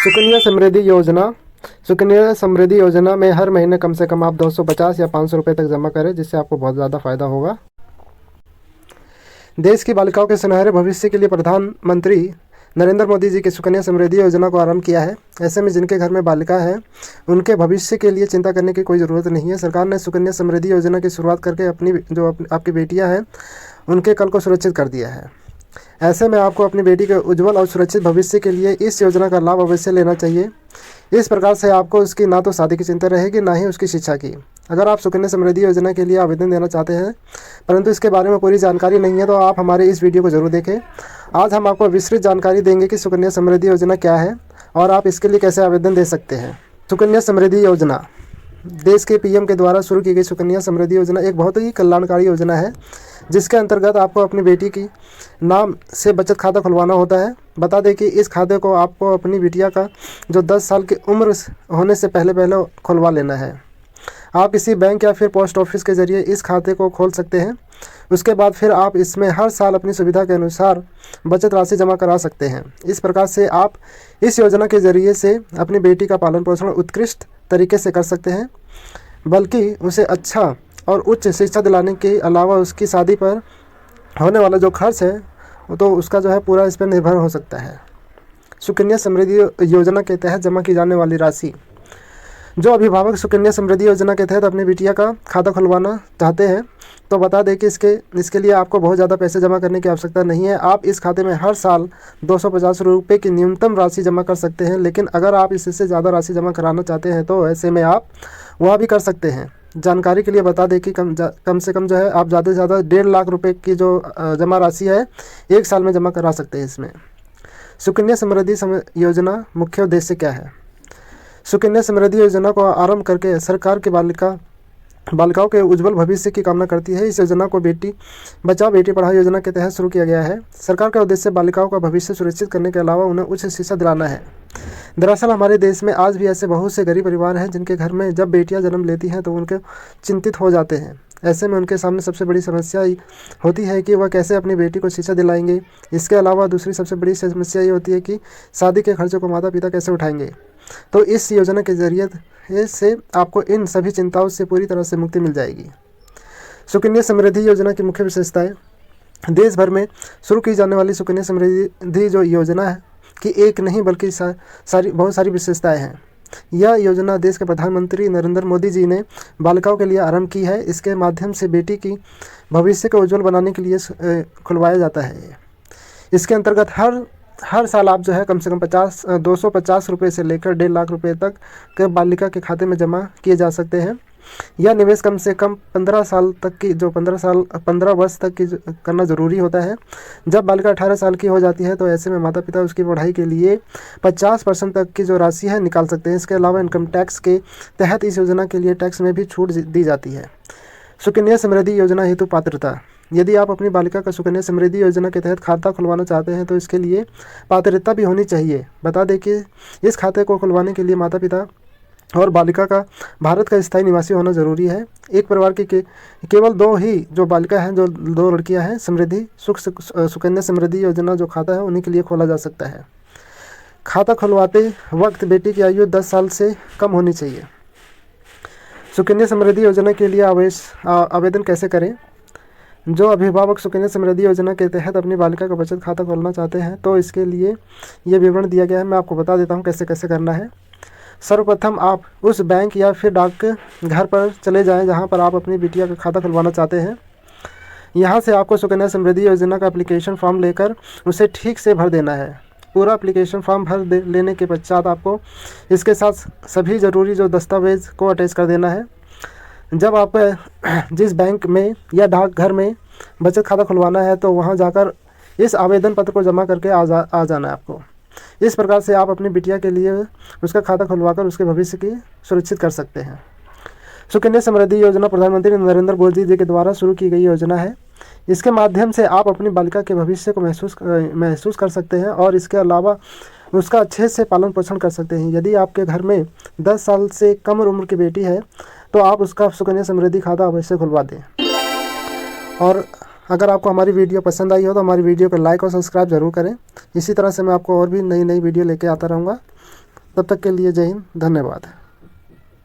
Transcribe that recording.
सुकन्या समृद्धि योजना। सुकन्या समृद्धि योजना में हर महीने कम से कम आप 250 या 500 रुपये तक जमा करें, जिससे आपको बहुत ज़्यादा फायदा होगा। देश की बालिकाओं के सुनहरे भविष्य के लिए प्रधानमंत्री नरेंद्र मोदी जी की सुकन्या समृद्धि योजना को आरंभ किया है। ऐसे में जिनके घर में बालिका है उनके भविष्य के लिए चिंता करने की कोई ज़रूरत नहीं है। सरकार ने सुकन्या समृद्धि योजना की शुरुआत करके आपकी बेटियां हैं उनके कल को सुरक्षित कर दिया है। ऐसे में आपको अपनी बेटी के उज्जवल और सुरक्षित भविष्य के लिए इस योजना का लाभ अवश्य लेना चाहिए। इस प्रकार से आपको उसकी ना तो शादी की चिंता रहेगी, ना ही उसकी शिक्षा की। अगर आप सुकन्या समृद्धि योजना के लिए आवेदन देना चाहते हैं परंतु इसके बारे में पूरी जानकारी नहीं है, तो आप हमारे इस वीडियो को ज़रूर देखें। आज हम आपको विस्तृत जानकारी देंगे कि सुकन्या समृद्धि योजना क्या है और आप इसके लिए कैसे आवेदन दे सकते हैं। सुकन्या समृद्धि योजना देश के पीएम के द्वारा शुरू की गई सुकन्या समृद्धि योजना एक बहुत ही कल्याणकारी योजना है, जिसके अंतर्गत आपको अपनी बेटी की नाम से बचत खाता खुलवाना होता है। बता दें कि इस खाते को आपको अपनी बिटिया का जो 10 साल की उम्र होने से पहले खुलवा लेना है। आप किसी बैंक या फिर पोस्ट ऑफिस के ज़रिए इस खाते को खोल सकते हैं। उसके बाद फिर आप इसमें हर साल अपनी सुविधा के अनुसार बचत राशि जमा करा सकते हैं। इस प्रकार से आप इस योजना के ज़रिए से अपनी बेटी का पालन पोषण उत्कृष्ट तरीके से कर सकते हैं, बल्कि उसे अच्छा और उच्च शिक्षा दिलाने के अलावा उसकी शादी पर होने वाला जो खर्च है तो उसका जो है पूरा इस पर निर्भर हो सकता है। सुकन्या समृद्धि योजना के तहत जमा की जाने वाली राशि। जो अभिभावक सुकन्या समृद्धि योजना के तहत अपनी बिटिया का खाता खुलवाना चाहते हैं तो बता दें कि इसके लिए आपको बहुत ज़्यादा पैसे जमा करने की आवश्यकता नहीं है। आप इस खाते में हर साल 250 रुपये की न्यूनतम राशि जमा कर सकते हैं, लेकिन अगर आप इससे ज़्यादा राशि जमा कराना चाहते हैं तो ऐसे में आप वह भी कर सकते हैं। जानकारी के लिए बता दें कि कम से कम जो है आप ज़्यादा से ज़्यादा 1.5 लाख रुपए की जो जमा राशि है 1 साल में जमा करा सकते हैं। इसमें सुकन्या समृद्धि योजना मुख्य उद्देश्य क्या है। सुकन्या समृद्धि योजना को आरंभ करके सरकार की बालिकाओं के उज्जवल भविष्य की कामना करती है। इस योजना को बेटी बचाओ बेटी पढ़ाओ योजना के तहत शुरू किया गया है। सरकार का उद्देश्य बालिकाओं का भविष्य सुरक्षित करने के अलावा उन्हें उच्च शिक्षा दिलाना है। दरअसल हमारे देश में आज भी ऐसे बहुत से गरीब परिवार हैं जिनके घर में जब बेटियां जन्म लेती हैं तो उनके चिंतित हो जाते हैं। ऐसे में उनके सामने सबसे बड़ी समस्या होती है कि वह कैसे अपनी बेटी को शिक्षा दिलाएंगे। इसके अलावा दूसरी सबसे बड़ी समस्या ये होती है कि शादी के खर्चों को माता पिता कैसे उठाएंगे। तो इस योजना के ज़रिए से आपको इन सभी चिंताओं से पूरी तरह से मुक्ति मिल जाएगी। सुकन्या समृद्धि योजना की मुख्य विशेषताएं। देश भर में शुरू की जाने वाली सुकन्या समृद्धि जो योजना है कि एक नहीं बल्कि बहुत सारी विशेषताएं हैं। यह योजना देश के प्रधानमंत्री नरेंद्र मोदी जी ने बालिकाओं के लिए आरंभ की है। इसके माध्यम से बेटी की भविष्य को उज्जवल बनाने के लिए खुलवाया जाता है। इसके अंतर्गत हर साल आप जो है कम से कम 250 रुपये से लेकर 1.5 लाख रुपये तक के बालिका के खाते में जमा किए जा सकते हैं। यह निवेश कम से कम 15 वर्ष तक की करना ज़रूरी होता है। जब बालिका 18 साल की हो जाती है तो ऐसे में माता पिता उसकी पढ़ाई के लिए 50% तक की जो राशि है निकाल सकते हैं। इसके अलावा इनकम टैक्स के तहत इस योजना के लिए टैक्स में भी छूट दी जाती है। सुकन्या समृद्धि योजना हेतु पात्रता। यदि आप अपनी बालिका का सुकन्या समृद्धि योजना के तहत खाता खुलवाना चाहते हैं तो इसके लिए पात्रता भी होनी चाहिए। बता दें कि इस खाते को खुलवाने के लिए माता पिता और बालिका का भारत का स्थायी निवासी होना ज़रूरी है। एक परिवार की केवल 2 ही जो बालिका हैं, जो 2 लड़कियां हैं, सुकन्या समृद्धि योजना जो खाता है उन्हीं के लिए खोला जा सकता है। खाता खुलवाते वक्त बेटी की आयु 10 साल से कम होनी चाहिए। सुकन्या समृद्धि योजना के लिए आवेदन कैसे करें। जो अभिभावक सुकन्या समृद्धि योजना के तहत अपनी बालिका का बचत खाता खोलना चाहते हैं तो इसके लिए ये विवरण दिया गया है। मैं आपको बता देता हूँ कैसे करना है। सर्वप्रथम आप उस बैंक या फिर डाक घर पर चले जाएं जहां पर आप अपनी बिटिया का खाता खुलवाना चाहते हैं। यहां से आपको सुकन्या समृद्धि योजना का एप्लीकेशन फॉर्म लेकर उसे ठीक से भर देना है। पूरा एप्लीकेशन फॉर्म लेने के पश्चात आपको इसके साथ सभी ज़रूरी जो दस्तावेज़ को अटैच कर देना है। जब आप जिस बैंक में या डाकघर में बचत खाता खुलवाना है तो वहां जाकर इस आवेदन पत्र को जमा करके आ जाना है आपको। इस प्रकार से आप अपनी बिटिया के लिए उसका खाता खुलवाकर उसके भविष्य की सुरक्षित कर सकते हैं। सुकन्या समृद्धि योजना प्रधानमंत्री नरेंद्र मोदी जी के द्वारा शुरू की गई योजना है। इसके माध्यम से आप अपनी बालिका के भविष्य को महसूस कर सकते हैं और इसके अलावा उसका अच्छे से पालन पोषण कर सकते हैं। यदि आपके घर में 10 साल से कम उम्र की बेटी है तो आप उसका सुकन्या समृद्धि खाता अवश्य खुलवा दें। और अगर आपको हमारी वीडियो पसंद आई हो तो हमारी वीडियो को लाइक और सब्सक्राइब ज़रूर करें। इसी तरह से मैं आपको और भी नई वीडियो लेके आता रहूँगा। तब तक के लिए जय हिंद, धन्यवाद।